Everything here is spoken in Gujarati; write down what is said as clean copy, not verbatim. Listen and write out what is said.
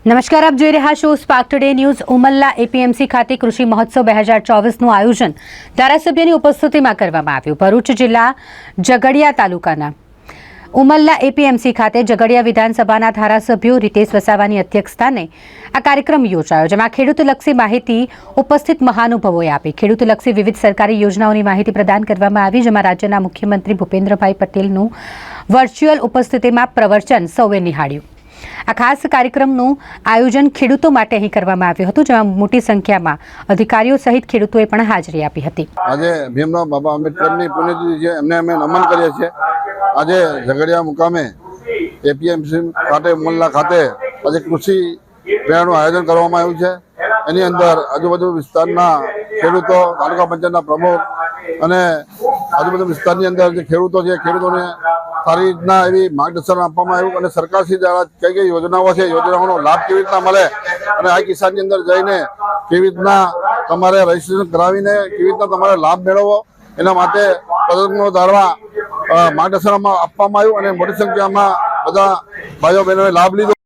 નમસ્કાર, આપ જોઈ રહ્યા છો spark today news. Umalla APMC ખાતે કૃષિ મહોત્સવ 2024નું આયોજન ધારાસભ્યની ઉપસ્થિતિમાં કરવામાં આવ્યું। ભરૂચ જિલ્લા ઝઘડિયા તાલુકાના ઉમલ્લા એપીએમસી ખાતે ઝઘડિયા વિધાનસભાના ધારાસભ્યો રીતેશ વસાવાની અધ્યક્ષસ્થાને આ કાર્યક્રમ યોજાયો, જેમાં ખેડૂતલક્ષી માહિતી ઉપસ્થિત મહાનુભાવોએ આપી। ખેડૂતલક્ષી વિવિધ સરકારી યોજનાઓની માહિતી પ્રદાન કરવામાં આવી, જેમાં રાજ્યના મુખ્યમંત્રી ભૂપેન્દ્રભાઈ પટેલનું વર્ચ્યુઅલ ઉપસ્થિતિમાં પ્રવચન સૌએ નિહાળ્યું। આ ખાસ કાર્યક્રમનું આયોજન ખેડૂતો માટે અહીં કરવામાં આવ્યું હતું, જેમાં મોટી સંખ્યામાં અધિકારીઓ સહિત ખેડૂતોએ પણ હાજરી આપી હતી। આજે ભીમરાવ બાબા આંબેડકરની પુણ્યતિથિ છે, એમને અમે નમન કરીએ છીએ। આજે ઝઘડિયા મુકામે એપીએમસી ખાતે ઉમલ્લા ખાતે આજે કૃષિ મેળાનું આયોજન કરવામાં આવ્યું છે। એની અંદર આજુબાજુ વિસ્તારના ખેડૂતો, તાલુકા પંચાયતના પ્રમુખ અને આજુબાજુ વિસ્તારની અંદર જે ખેડૂતો છે, ખેડૂતોને સારી રીતના એવી માર્ગદર્શન આપવામાં આવ્યું અને સરકારશ્રી દ્વારા કઈ કઈ યોજનાઓ છે, યોજનાઓનો લાભ કેવી રીતના મળે અને આ કિસાનની અંદર જઈને કેવી રીતના તમારે રજીસ્ટ્રેશન કરાવીને કેવી રીતના તમારે લાભ મેળવવો, એના માટે તજજ્ઞો દ્વારા માર્ગદર્શન આપવામાં આવ્યું અને મોટી સંખ્યામાં બધા ભાઈઓ બહેનોએ લાભ લીધો।